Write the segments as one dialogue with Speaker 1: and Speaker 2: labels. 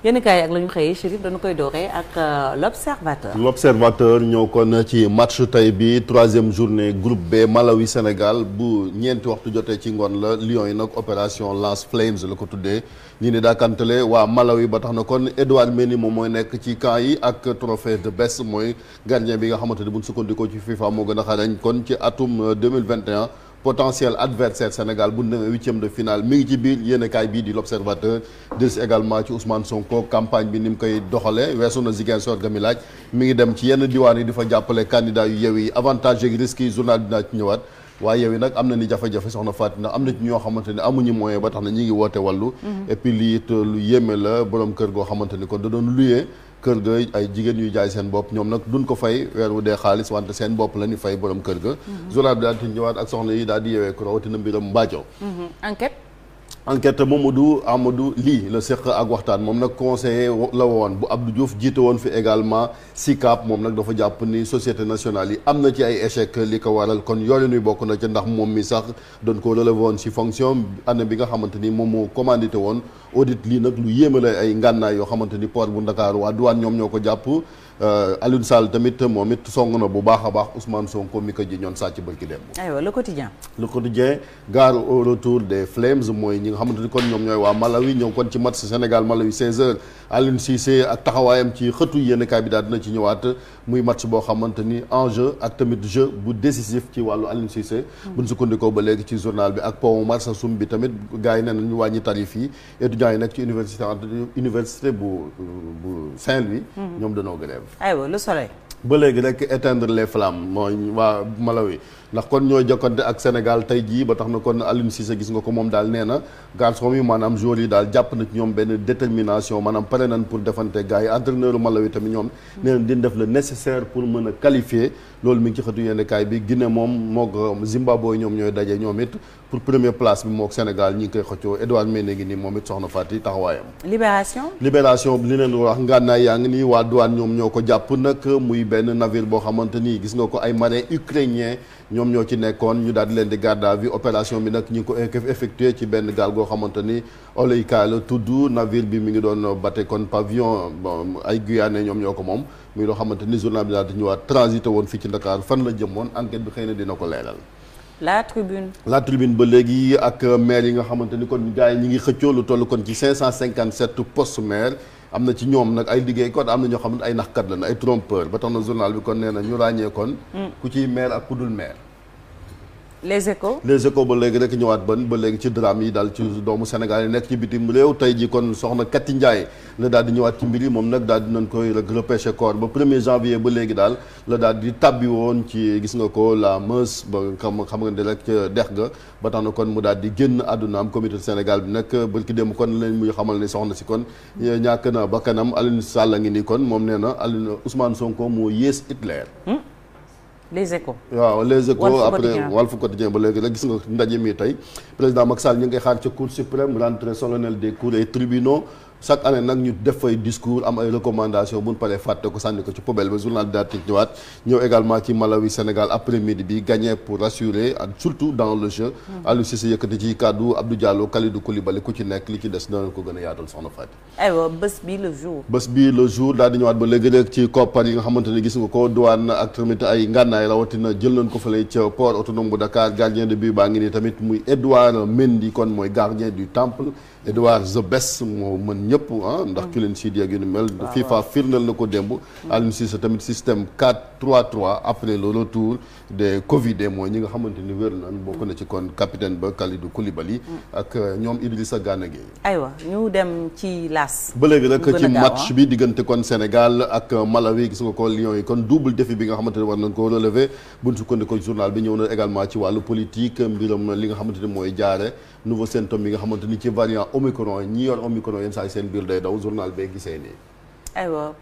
Speaker 1: yenn kaay ak la ñu xëyee Chérif dañu koy dooree ak l'observateur.
Speaker 2: L'observateur ñëw kon ci match tey bi troisième journée groupe B Malawi Sénégal bu ñeenti waxtu jotee ci ngoon la Lions yi nag opération Lance Flames la ko tuddee ñii ne daa kantale waa Malawi ba tax na kon Edouard Mendy moom mooy nekk ci camp yi ak trophée de best mooy gardien bi nga xamante ne bu ñu sukkandikoo ci FIFA moo gën a xarañ kon ci atum 2021. potentiel adversaire Sénégal bu demee huitième de finale mi ngi ci biir yéenekaay bii di l'Observateur del si également ci Ousmane Sonko campagne bi ni mu koy doxalee weesu na Ziguinchor ga mi laaj mi ngi dem ci yenn diwaan yi di fa jàppale candidat yu Yewwi yi avantage ak risques yi journal dinaa ci ñëwaat waaye Yewwi nag am na ni jafe-jafe soxna Fatou ndax am na ci ñoo xamante ne amuñu moyen ba tax na ñi ngi woote wàllu et puis lii it lu yéeme la borom kër goo xamante ni kon da doon luyee kër ga ay jigéen yuy jaay seen bopp ñoom nag duñ ko fay weer wu dee xaalis wante seen bopp la ñu fay borom kër ga journal bi daal di ñëwaat ak soxna yi daal di yeewee ko rawatina mbiram mbaajo enquête Amadou Ly la seq ak waxtaan moom nag conseiller la woon bu Abdou Diouf jiite woon fi également SICAP moom nag dafa jàpp ni société nationale yi am na ci ay échec li ko waral kon yoolu nuy bokk na ca ndax moom mi sax doon ko relevé woon si fonction année bi nga xamante ni moom moo commandité woon audit lii nag lu yéeme la ay ngànnaay yoo xamante ni port bu Ndakaaru waa douane ñoom ñoo ko jàpp Alioune Sall tamit moom it song na bu baax a baax Ousmane Sonko mi ko ji ñoon sàcc bërki démb.
Speaker 1: aywa le quotidien.
Speaker 2: le quotidien gare au retour des Flames mooy ñi nga xamante ni kon ñoom ñooy waa Malawi ñëw kon ci match Sénégal Malawi 16h Aliou Cissé ak taxawaayam ci xëtu yéenekaay bi daal dina ci ñëwaat muy match boo xamante ni enjeu ak tamit jeu bu décisif ci wàllu Aliou Cissé. buñ sukkandikoo ba léegi ci journal bi ak pont Marsassoum bi tamit gars yi nee na ñu wàññi tarif yi étudiants yi nekk ci université bu Saint-Louis. ñoom dañoo grève.
Speaker 1: aywa le soleil.
Speaker 2: ba léegi rek éteindre les flammes mooy waa Malawi ndax kon ñooy jokkante ak Sénégal tey jii ba tax na kon Aliou Cissé gis nga ko moom daal nee na garçon yi maanaam joueurs yi daal jàpp na ci ñoom benn détermination maanaam pare nañ pour defante gars yi entraîneur Malawi tamit ñoom nee nañ dina def le nécessaire pour mën a qualifier loolu mi ngi ci xëtu yéenekaay bi Guinée moom moog Zimbabwe ñoom ñooy daje ñoom it pour première place bi moog Sénégal ñi ngi koy xëccoo Edouard Mendy ngi nii moom it soxna Fati taxawaayam. libération bi li leen wax ngànnaay yaa ngi nii waa douane ñoom ñoo ko jàpp nag muy benn navire boo xamante ni gis nga ko ay marins ukrainiens ñoom ñoo ci nekkoon ñu daal di leen di garde à vue opération bi nag ñi ngi ko effectué ci benn gaal goo xamante ni Oleyka la tudd navire bi mi ngi doon bate kon pavillon ay Guyanais ñoom ñoo ko moom muy loo xamante ni journal bi daal di ñëwaat transité woon fii ci Dakar fan la jëmoon enquête bi xëy na dina ko leeral.
Speaker 1: la tribune
Speaker 2: ba léegi ak maire yi nga xamante ni kon gars yi ñi ngi xëccoo lu toll kon ci 557 postes maire am na ci ñoom nag ay liggéey kon am na ñoo xam ne ay naxkat la ay trompeur ba tax na journal bi kon nee na ñu ràññee kon ku ciy maire ak ku dul maire.
Speaker 1: les échos
Speaker 2: ba léegi rek ñëwaat ba léegi ci drame yi daal ci doomu Sénégal yi nekk ci bitim réew tey ji kon soxna Kati Ndiaye la daal di ñëwaat ci mbir yi moom nag daal di nañ koy rek repêché corps ba 1er janvier ba léegi daal la daal di tabbi woon ci gis nga ko la Meuse ba xam nga ne rek ca dex ga ba tax na kon mu daal di génn àdduna am comité Sénégal bi nag bërki dem kon leen muy xamal ni soxna si kon ñàkk na bakkanam Aliou Sall a ngi nii kon moom nee na Aliou Ousmane Sonko moo yées Hitler.
Speaker 1: les échos
Speaker 2: waaw les échos après Walf Quotidien ba léegi rek gis nga ndaje mi tey président Macky Sall ñu ngi xaar ca cour suprême rentrée solennelle des cours et tribunaux chaque année nag ñu def fay discours am ay recommandations bu ñu paree fàtte ko sànni ko ci poubelle ba journal bi daal di ñëwaat ñëw également ci Malawi Sénégal après midi bi gagné pour rassurer surtout dans le jeu. Aliou Cissé yëkkati ci kàddu Abdou Diallo Kalidou Koulibaly ku ci nekk li ci des dana ko gën a yaatal soxna Faty.
Speaker 1: aywa bés bi le jour
Speaker 2: daal di ñëwaat ba léegi rek ci koppar yi nga xamante ne gis nga ko douane ak tamit ay ngànnaay rawatina jël nañ ko fële ca port autonome bu Dakar gardien de but baa ngi nii tamit muy Edouard Mendy kon mooy gardien du temple Edouard the best moo mën ñëpp ndax clean sheet yeeg yu ni mel FIFA firndal na ko démb Aliou Cissé tamit système 4-3-3 après le retour des Covid mooy ñi nga xamante ni wér nañ bokk na ci kon capitaine ba Kalidou Koulibaly ak ñoom Idrissa Gana Gueye.
Speaker 1: aywa ñu dem ci las
Speaker 2: ba léegi rek ci match bi diggante kon Sénégal ak Malawi gis nga ko Lions yi kon double défi bi nga xamante ne war nañ ko relever buñ sukkandikoo journal bi ñëw na également ci wàllu politique mbiram li nga xamante ni mooy jaare nouveau symptôme yi nga xamante ni ci variant Omicron ñi yor Omicron yenn saa yi seen biir day daw journal bee gisee nii.
Speaker 1: aywa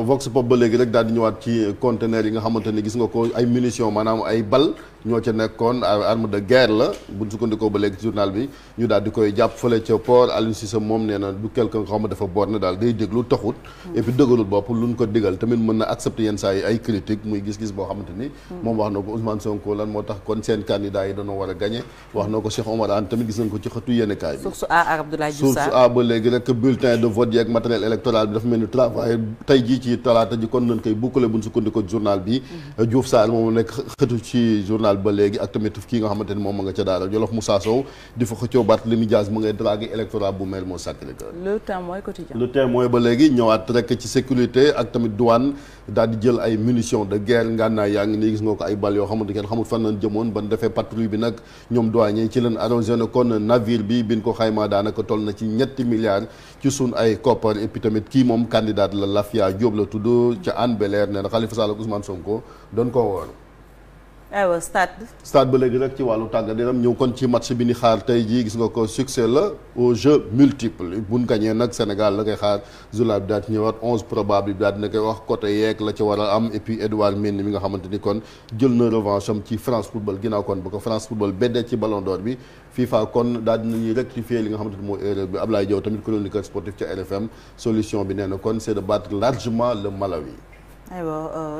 Speaker 1: Vox
Speaker 2: Pop ba léegi rek daal di ñëwaat ci conteneur yi nga xamante ni gis nga ko ay munitions maanaam ay bal ñoo ca nekkoon arme de guerre la buñ sukkandikoo ba léegi ci journal bi ñu daal di koy jàpp fële ca port Aliou Cissé moom nee na du quelqu'un nga xam ne dafa boor na daal day déglu taxut et puis dëggalul bopp luñ ko digal tamit mën na accepter yenn saa yi ay critique muy gis-gis boo xamante ni moom wax na ko Ousmane Sonko lan moo tax kon seen candidat yi dañoo war a gagné wax na ko Cheikh Omar Anne tamit gis nañ ko ci xëtu yéenekaay bi
Speaker 1: source A Abdoulaye Diouf Sarr
Speaker 2: source A ba léegi rek bulletin de vote yeeg matériel électoral bi dafa mel ni travail tey jii ci talaata ji kon nañ koy bukkale buñ sukkandikoo journal bi Diouf Sarr moom nekk xëtu ci journal ba léegi ak tamit kii nga xamante ni moom ma nga ca daara Jolof Moussa Sow di fa xëccoo Barthélémy Dias mu ngay draguer électorat bu Mermoz Sacré-Cœur
Speaker 1: le Témoin quotidien
Speaker 2: le Témoin ba léegi ñëwaat rek ci sécurité ak tamit douane daal di jël ay munitions de guerre ngànnaay yaa ngi nii gis nga ko ay bal yoo xamante kenn xamul fan lañ jëmoon ban defee patrouille bi nag ñoom douanier ci leen arrangé na kon navire bi biñ ko xaymaa daanaka toll na ci 7 milliards ci sun ay koppar et puis tamit kii moom candidat la Lafia Diop la tudd ca Hann Bel-Air nee na Khalifa Sall ak Ousmane Sonko doon koo woor
Speaker 1: aywa stade
Speaker 2: ba léegi rek ci wàllu tàggat yaram ñëw kon ci match bi ni xaar tey jii gis nga ko succès la au jeu multiple buñ gañee nag Sénégal la koy xaar journal bi daal di ñëwaat 11 probable bi daal dina koy wax côté yeeg la ca war a am et puis Edouard Mendy mi nga xamante ni kon jël na revanche am ci France Football ginnaaw kon ba ko France Football beddee ci Ballon d'Or bi FIFA kon daal dinañuy rectifier li nga xamante ni mooy erreur bi Ablaye Diaw tamit chroniqueur sportif ca RFM solution bi nee na kon c'est de battre largement le Malawi.
Speaker 1: aywa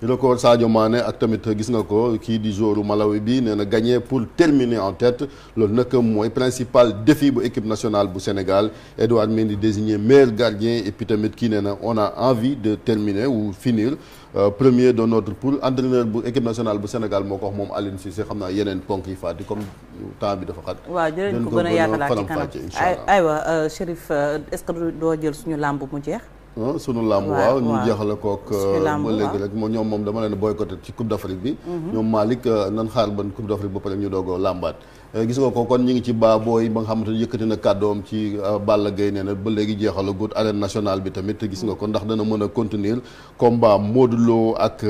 Speaker 2: record Sadio Mané ak tamit gis nga ko kii di joueur Malawi bi nee na gagné pour terminer en tête loolu nag mooy principal défi bu équipe nationale bu Sénégal Edouard Mendy désigné meilleur gardien et puis tamit kii nee na on a envie de terminer ou finir premier de notre poule entraîneur bu équipe nationale bu Sénégal moo ko wax moom Aliou Cissé xam naa yeneen ponk yi fàtti comme temps bi dafa xat.
Speaker 1: waaw jërëjëf ko gën a yaatalaat ci kanam aywa Chérif est-ce que doo jël suñu làmb mu jeex.
Speaker 2: sunu làmb waaw ñu jeexale kook ba léegi rek ñoom moom dama leen boycotté ci Coupe d'Afrique bi ñoom Malick nan xaar ban Coupe d'Afrique ba pare ñu doogoo làmbaat gis nga ko kon ñu ngi ci baabooy ba nga xamante ne yëkkati na kàddoom ci Balla Gaye nee na ba léegi jeexalagut arène nationale bi tamit gis nga ko ndax dana mën a contenir combat Modou Lo ak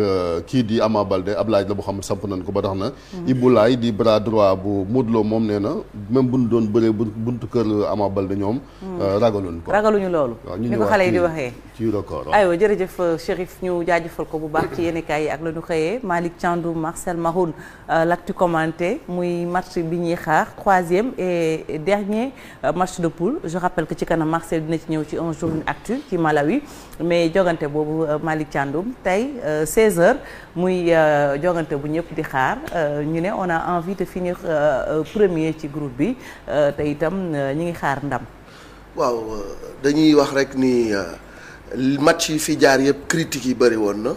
Speaker 2: kii di Ama Baldé ab laaj la boo xam ne samp nañ ko ba tax na Ibulaay di bras droit bu Modou Lo moom nee na même buñ doon bëree buntu kër Ama Baldé ñoom
Speaker 1: ragaluñu loolu ni ko xale yi di waxee
Speaker 2: ci record
Speaker 1: aywa jërëjëf Chérif ñu jaajëfal ko bu baax ci yéenekaay yi ak la ñu xëyee Malick Thiandoum Marcel Mahoun l'actu commenté muy match bi ñuy xaar troisième et dernier match de poule je rappelle que ci kanam Marcel dina ci ñëw ci un jour une actu ci Malawi mais jogante boobu Malick Thiandoum tey 16h muy jogante bu ñëpp di xaar ñu ne on a envie de finir premier ci groupe bi te itam ñi ngi xaar ndam.
Speaker 3: waaw dañuy wax rek ni match yi fi jaar yëpp critiques yi bëri woon na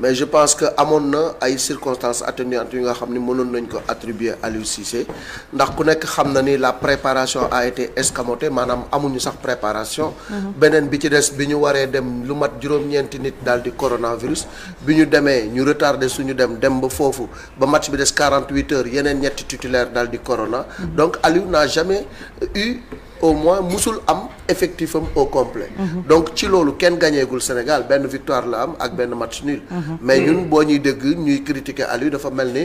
Speaker 3: mais je pense que amoon na ay circonstances atténuantes yu nga xam ni mënoon nañ ko attribuer Aliou Cissé ndax ku nekk xam na ni la préparation a été escamotée maanaam amuñu sax préparation. beneen bi ci des bi ñu waree dem lu mat juróom-ñeenti nit daal di coronavirus bi ñu demee ñu retardé suñu dem ba foofu ba match bi des 48 heures yeneen ñetti titulaire daal di corona. donc Aliou n'a jamais eu. au moins musul am effectif am au complet donc ci loolu kenn gañeegul Sénégal benn victoire la am ak benn match nul mais ñun boo ñuy dégg ñuy critiquer Aliou dafa mel ni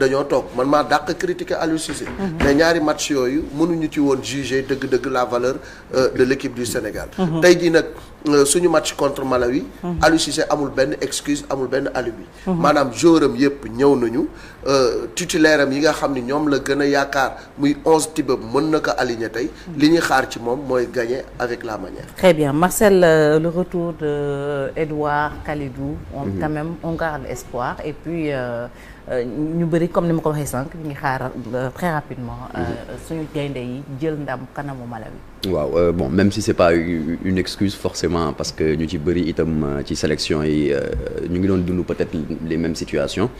Speaker 3: dañoo toog man maa dàq critiquer Aliou Cissé mais ñaari match yooyu mënuñu ci woon juger dëgg-dëgg la valeur de l'équipe du Sénégal tey jii nag suñu match contre Malawi Aliou Cissé amul benn excuse amul benn alibi maanaam joueur am yëpp ñëw nañu titulaire am yi nga xam ni ñoom la gën a yaakaar muy 11 tibab mën na ko aligner tey li ñuy xaar ci moom mooy gagner avec la manière.
Speaker 1: Très bien Marcel le retour de Edouard Kalidou quand même on garde espoir et puis ñu bëri comme ni ma ko waxee sànq ñu ngi xaar très rapidement suñu gaynde yi jël ndam kanamu Malawi.
Speaker 4: waaw bon même si c'est pas une excuse forcément parce que ñu ci bëri itam ci sélection yi ñu ngi doon dund peut-être les mêmes situations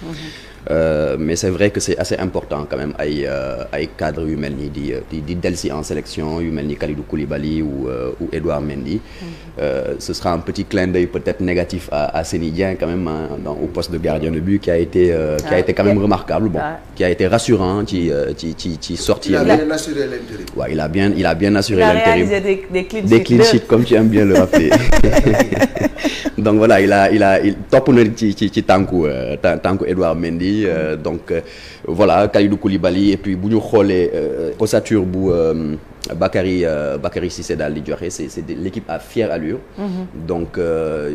Speaker 4: mais c'est vrai que c'est assez important quand même ay cadres yu mel nii di delsi en sélection yu mel ni Kalidou Koulibaly ou Edouard Mendy ce sera un petit clin d'œil peut-être négatif à Seny Dieng quand même au poste de gardien de but qui a été quand même remarquable qui a été rassurant ci sortie.
Speaker 3: Il a bien assuré l'intérim.
Speaker 4: Ouais, il a bien assuré l'intérim.
Speaker 1: Il a réalisé
Speaker 4: des clean sheets comme tu aimes bien le rappeler. Donc voilà il topp na ci tànku Edouard Mendy donc voilà Kalidou Koulibaly et puis bu ñu xoolee ossature bu Bakary Cissé daal di joxe c'est l'équipe à fière allure. Donc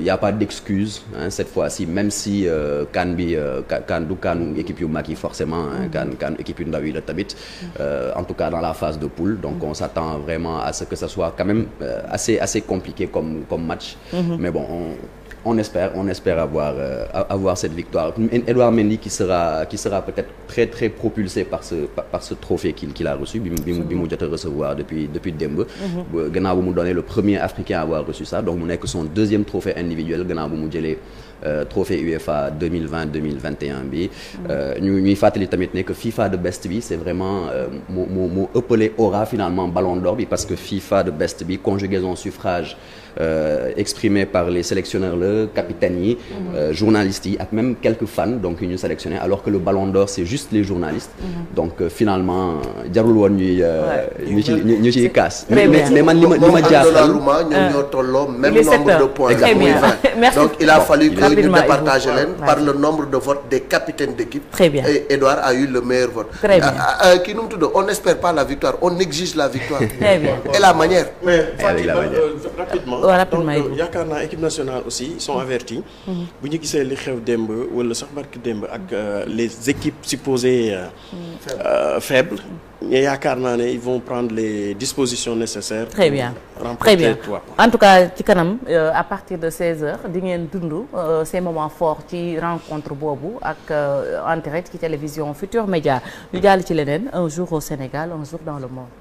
Speaker 4: y a pas d'excuse cette fois-ci même si CAN bi CAN équipe yu mag yi forcément CAN équipe yu ndaw yi la tamit en tout cas dans la phase de poule donc on s'attend vraiment à ce que ça soit quand même assez compliqué comme match. Mais bon on espère avoir cette victoire. Edouard Mendy qui sera peut-être très très propulsé par ce trophée qu'il a reçu bi mu jot a recevoir depuis démb. Gannaaw bu mu donné le premier Africain à avoir reçu ça donc mu nekk son deuxième trophée individuel gannaaw bu mu jëlee trophée UEFA 2020-2021 bi. ñuy fàttali tamit ne que FIFA de Best bi c'est vraiment moo ëppale aura finalement Ballon d'Or bi parce que FIFA de Best bi conjugaison suffrage exprimé par les sélectionneurs la capitaines yi journalistes yi ak même quelques fans donc yu ñu sélectionné alors que le Ballon d'Or c'est juste les journalistes donc finalement jarul woon ñu ciy casse mais man li ma jaaxal
Speaker 3: ñoom ñoo tolloo même nombre de points donc il a fallu que ñu départager leen par le nombre de votes des capitaines d'équipe.
Speaker 1: Très bien.
Speaker 3: Et Edouard a eu le meilleur vote.
Speaker 1: Très bien.
Speaker 3: Kii nu mu tudd on n'espère pas la victoire on exige la victoire.
Speaker 1: Très bien.
Speaker 3: Et la manière.
Speaker 5: mais Fatima rapidement.
Speaker 1: rapidement
Speaker 5: donc yaakaar naa équipe nationale aussi ils sont avertis. bu ñu gisee li xew démb wala sax barki démb ak les équipes supposées faibles. yaakaar naa ne ils vont prendre les dispositions nécessaires.
Speaker 1: Très bien. Très bien. En tout cas ci kanam à partir de 16h di ngeen dund ces moments forts ci rencontre boobu ak en direct ci télévision Futurs Médias ñu jàll ci leneen un jour au Sénégal un jour dans le monde.